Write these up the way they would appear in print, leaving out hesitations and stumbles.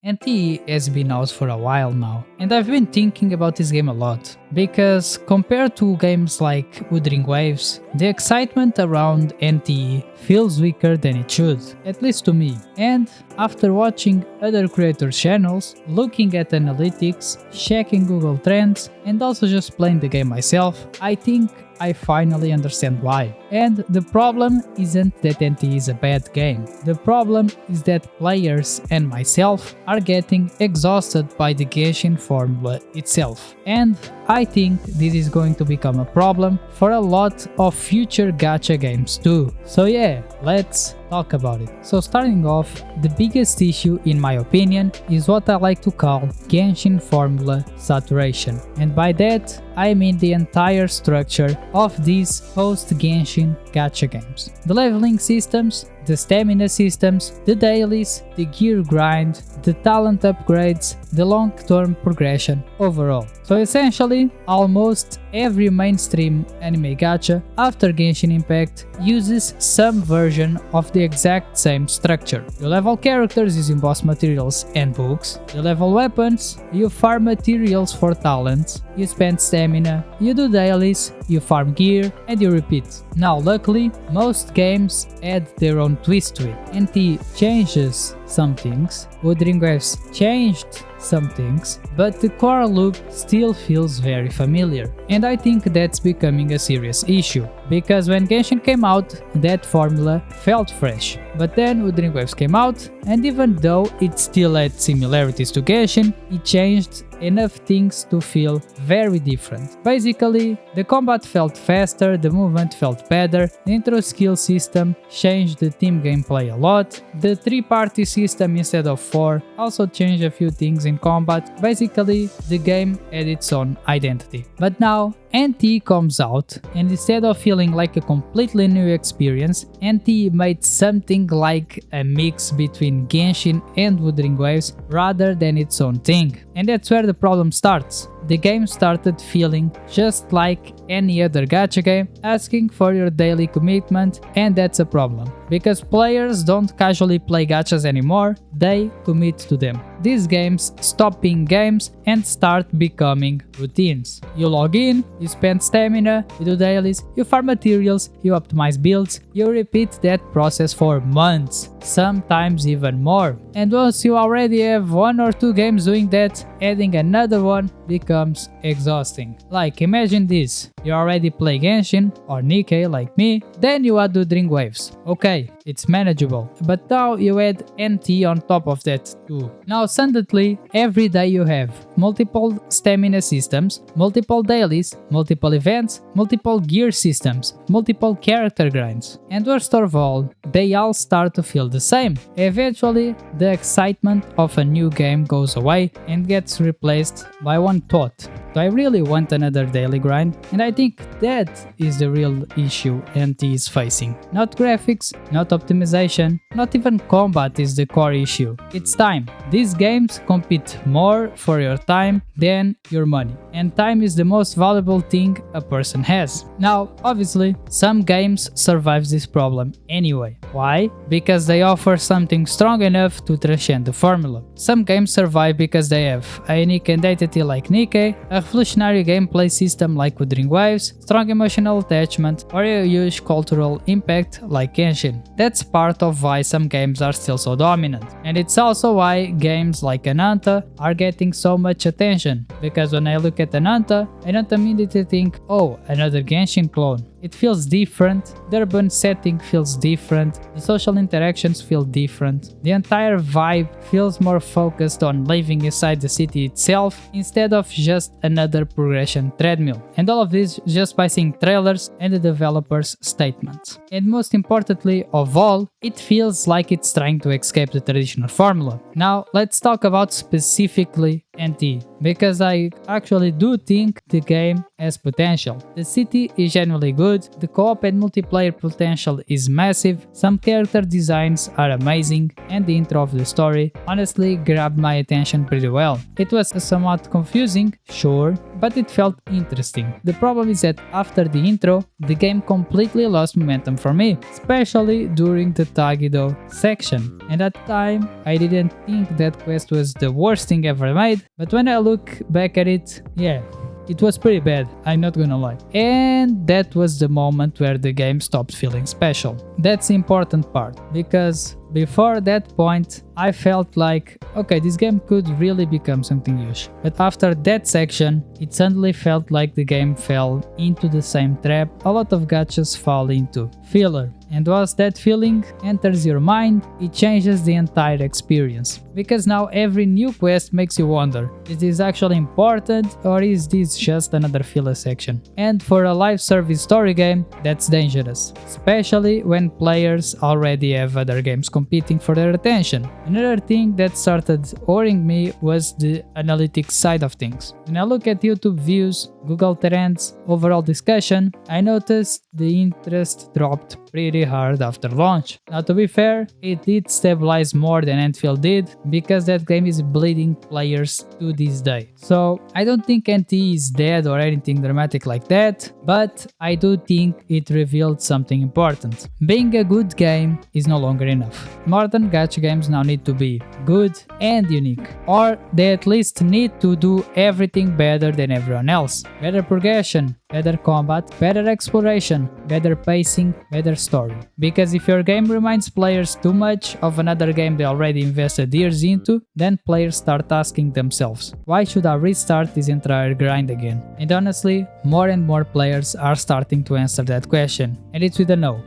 NTE has been out for a while now, and I've been thinking about this game a lot, because compared to games like Wuthering Waves, the excitement around NTE feels weaker than it should, at least to me. And after watching other creators' channels, looking at analytics, checking Google Trends, and also just playing the game myself, I think I finally understand why. And the problem isn't that NTE is a bad game. The problem is that players and myself are getting exhausted by the Genshin formula itself. And I think this is going to become a problem for a lot of future gacha games too. So yeah, let's talk about it. So starting off, the biggest issue in my opinion is what I like to call Genshin formula saturation. And by that, I mean the entire structure of these post-Genshin gacha games. The leveling systems, the stamina systems, the dailies, the gear grind, the talent upgrades, the long-term progression overall. So essentially, almost every mainstream anime gacha after Genshin Impact uses some version of the exact same structure. You level characters using boss materials and books, you level weapons, you farm materials for talents, you spend stamina, you do dailies, you farm gear, and you repeat. Now luckily, most games add their own twist to it. NT changes some things, Wuthering Waves changed some things, but the core loop still feels very familiar. And I think that's becoming a serious issue, because when Genshin came out, that formula felt fresh. But then Wuthering Waves came out, and even though it still had similarities to Genshin, it changed enough things to feel very different. Basically, the combat felt faster, the movement felt better, the intro skill system changed the team gameplay a lot, the 3-party system instead of 4 also changed a few things in combat. Basically, the game had its own identity. But now, NTE comes out, and instead of feeling like a completely new experience, NTE made something like a mix between Genshin and Wuthering Waves rather than its own thing. And that's where the problem starts. The game started feeling just like any other gacha game, asking for your daily commitment, and that's a problem. Because players don't casually play gachas anymore, they commit to them. These games stop being games and start becoming routines. You log in, you spend stamina, you do dailies, you farm materials, you optimize builds, you repeat that process for months, sometimes even more. And once you already have 1 or 2 games doing that, adding another one becomes exhausting. Like, imagine this, you already play Genshin or Nikkei like me, then you add Wuthering Waves. Okay, it's manageable, but now you add NT on top of that too. Now suddenly, every day you have multiple stamina systems, multiple dailies, multiple events, multiple gear systems, multiple character grinds. And worst of all, they all start to feel the same. Eventually, the excitement of a new game goes away and gets replaced by one thought: do I really want another daily grind? And I think that is the real issue NT is facing. Not graphics, not optimization, not even combat is the core issue. It's time. These games compete more for your time than your money. And time is the most valuable thing a person has. Now, obviously, some games survive this problem anyway. Why? Because they offer something strong enough to transcend the formula. Some games survive because they have a unique identity like Nikkei, a revolutionary gameplay system like Wuthering Waves, strong emotional attachment, or a huge cultural impact like Genshin. That's part of why some games are still so dominant. And it's also why games like Ananta are getting so much attention, because when I look at Ananta, I don't immediately think, oh, another Genshin clone. It feels different, the urban setting feels different, the social interactions feel different, the entire vibe feels more focused on living inside the city itself instead of just another progression treadmill. And all of this just by seeing trailers and the developers' statements. And most importantly of all, it feels like it's trying to escape the traditional formula. Now let's talk about specifically NT, because I actually do think the game has potential. The city is genuinely good, the co-op and multiplayer potential is massive, some character designs are amazing, and the intro of the story honestly grabbed my attention pretty well. It was somewhat confusing, sure, but it felt interesting. The problem is that after the intro, the game completely lost momentum for me, especially during the Tagido section. And at the time, I didn't think that quest was the worst thing ever made, but when I look back at it, yeah, it was pretty bad, I'm not gonna lie. And that was the moment where the game stopped feeling special. That's the important part, because before that point, I felt like, okay, this game could really become something huge. But after that section, it suddenly felt like the game fell into the same trap a lot of gachas fall into, filler. And once that feeling enters your mind, it changes the entire experience. Because now every new quest makes you wonder, is this actually important or is this just another filler section? And for a live service story game, that's dangerous, especially when players already have other games competing for their attention. Another thing that started worrying me was the analytics side of things. When I look at YouTube views, Google Trends, overall discussion, I noticed the interest dropped pretty hard after launch. Now to be fair, it did stabilize more than Enfield did, because that game is bleeding players to this day. So I don't think NTE is dead or anything dramatic like that, but I do think it revealed something important. Being a good game is no longer enough. Modern gacha games now need to be good and unique, or they at least need to do everything better than everyone else. Better progression, better combat, better exploration, better pacing, better story. Because if your game reminds players too much of another game they already invested years into, then players start asking themselves, why should I restart this entire grind again? And honestly, more and more players are starting to answer that question, and it's with a no.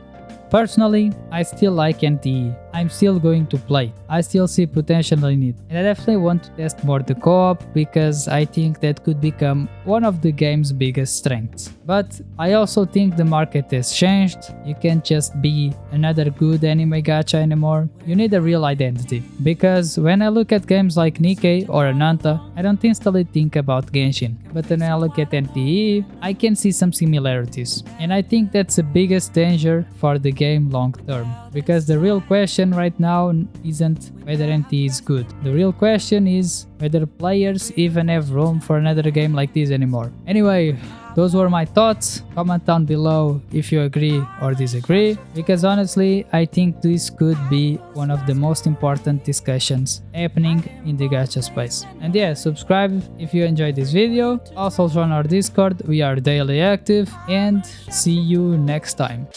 Personally, I still like NTE. I'm still going to play. I still see potential in it, and I definitely want to test more the co-op because I think that could become one of the game's biggest strengths. But I also think the market has changed. You can't just be another good anime gacha anymore. You need a real identity. Because when I look at games like Nikkei or Ananta, I don't instantly think about Genshin. But when I look at NTE, I can see some similarities. And I think that's the biggest danger for the game long term. Because the real question right now isn't whether NTE is good. The real question is whether players even have room for another game like this anymore. Anyway, those were my thoughts. Comment down below if you agree or disagree, because honestly, I think this could be one of the most important discussions happening in the gacha space. And yeah, subscribe if you enjoyed this video. Also join our Discord, we are daily active, and see you next time.